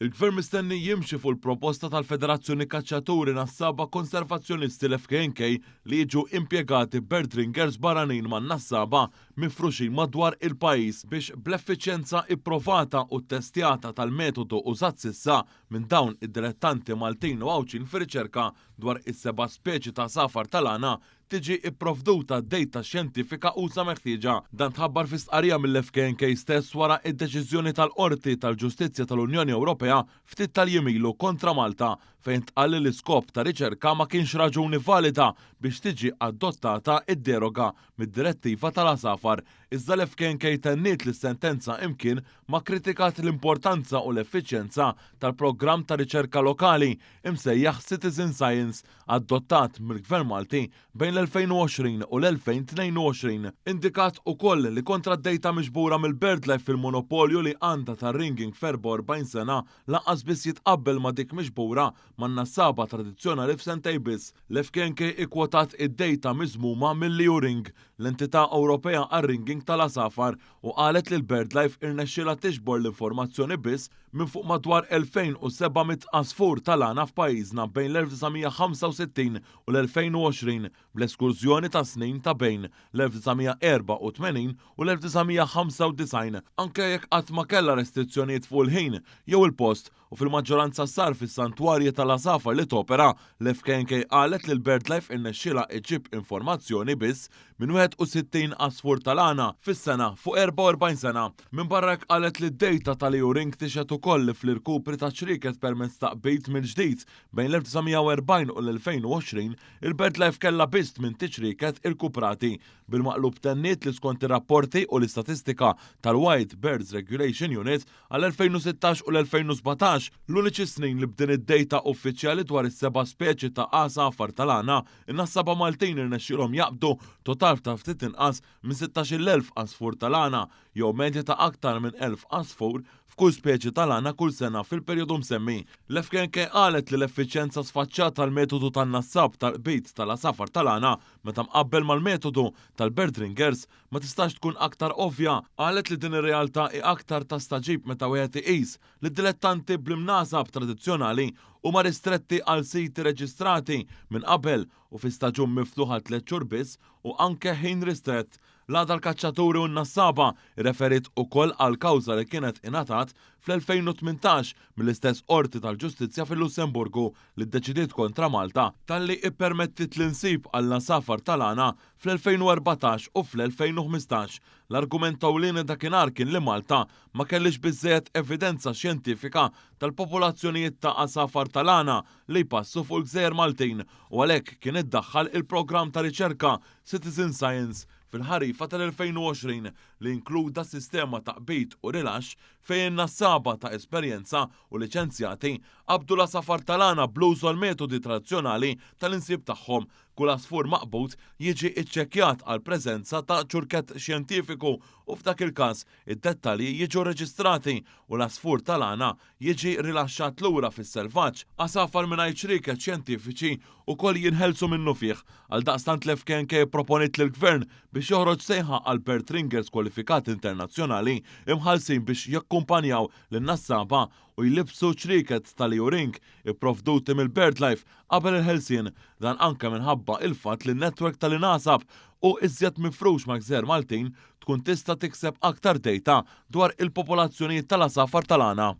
Il-Gvern mistenni jimxi fuq il-proposta tal-Federazzjoni Kaċċaturi Nassaba Konservazzjonisti l-FKNK li jiġu impjegati birdringers barranin man nassaba mifruxin madwar il-pajis biex bl-effiċjenza ipprovata u testjata tal-metodu użat sissa minn dawn id-dilettanti Maltin u għawċin fir-riċerka dwar is-seba' speċi ta' safar tal-għana tiġi ipprovduta dejta xjentifika uża meħtieġa. Dan tħabbar fi stqarrija mill-FKNK stess wara id-deċiżjoni tal-Qorti tal-Ġustizzja tal-Unjoni Ewropea ftit tal-jimilu kontra Malta fejn tqal li l-iskop ta' riċerka ma kienx raġuni valida biex tiġi adottata id-deroga mid-direttiva tal-asafar. Iżda l-FKNK tenniet li sentenza imkien ma kritikat l-importanza u l-effiċjenza tal-programm ta' riċerka lokali imsejjaħ Citizen Science adottat mill-Gvern Malti bejn l-2020 u l-2022. Indikat ukoll li kontra d-dejta miġbura mill-BirdLife fil-monopolju li għandha tar-ringing ferba 40 sena lanqas biss jitqabbel ma dik miġbura man-nassaba tradizzjonali f'sentej biss. L-FKNK ikkwotat id-dejta miżmuma mill-Liuring, l-entità Ewropea għar-ringing tal-asafar, u qalet li l-BirdLife irnexxiela tiġbor l-informazzjoni biss minn fuq madwar 2700 asfur tal-għana f'pajjiżna bejn l-1965 u l-2020 bl-eskurzjoni ta' snin ta' bejn l-1984 u l-1995 anke jekk qatt ma kellha restrizzjonijiet fuq il-ħin jew il-post u fil-maġġoranza sar fis-santwarji tal-asafar li topera. L-FKNK qalet li l-BirdLife irnexxiela iġib informazzjoni biss minn 61 asfur tal-għana fis-sena fuq 44 sena. Minn barra qalet li d-dejta tal-Liuring tixet ukoll fl-irkupri ta' xrieket permezz ta' qbit mill-ġdid bejn l-1940 u l-2020 il-BirdLife kellha biss minn tiċriket irkuprati. Bil-maqlub tenniet li skont ir-rapporti u l-istatistika tal-White Birds Regulation Unit għal-2016 u l-2017 l-uniċi snin li b'din id-dejta uffiċjali dwar is-seba' speċi ta' asafar tal-għana, in-nassaba Maltin irnexxielhom jaqbdu total ta' ftit inqas minn 16,000 asfur tal-għana jew medja ta' aktar minn 1,000 asfur f'kull speċi tal-għana kull sena fil-perjodu msemmi. L-FKNK qalet li l-effiċjenza sfaċċata tal-metodu tan-nassab tal-qbit tal-asafar tal-għana meta mqabbel mal-metodu tal-birdringers ma tistax tkun aktar ovvja. Qalet li din ir-realtà hi aktar ta' staġib meta wieħed iqis li dilettanti bl-imnasab tradizzjonali huma ristretti għal siti reġistrati minn qabel u fi staġun miftuħa 3 xhur biss u anke ħin ristrett. L-għada l-kaċċaturi u n-nassaba referit ukoll għal kawża li kienet ingħatat fl-2018 mill-istess Qorti tal-Ġustizzja fil-Lussemburgu li ddeċidiet kontra Malta talli ippermettit l-insib għall-nasafar tal-għana fl-2014 u fl-2015. L-argument ewlieni dakinhar kien li Malta ma kellix biżżejjed evidenza xjentifika tal-popolazzjonijiet ta' asafar tal-għana li jpassu fuq il-Gżejjer Maltin u għalhekk kien iddaħħal il-programm ta' riċerka Citizen Science fil-ħarifa tal-2020 li inkluda sistema ta' qbit u rilaxx fejn nassaba ta' esperjenza u liċenzjati qabdu l-asafar tal-għana bl-użu għall-metodi tradizzjonali tal-insib tagħhom. Kull asfur maqbut jiġi iċċekkjat għal preżenza ta' ċurkett xjentifiku u f'dak il-każ id-dettalji jiġu reġistrati u l-asfur tal-għana jiġi rilaxxat lura fis-selvaġġ. Asafar mingħajr ċrieket xjentifiċi ukoll jinħelsu minnu fih. Għaldaqstant l-FKNK proponit lill-Gvern biex joħroġ sejħa għal birdringers kwalifikati internazzjonali imħallsin biex jakkumpanjaw lin-nassaba u jlibsu ċrieket tal-Liuring ipprovduti mill-BirdLife qabel il-ħelsien, dan anke minħabba il-fatt li n-netwerk tal-inasab u iżjed mifrux ma' Gżejjer Maltin tkun tista' tikseb aktar dejta dwar il-popolazzjonijiet tal-asafar tal-għana.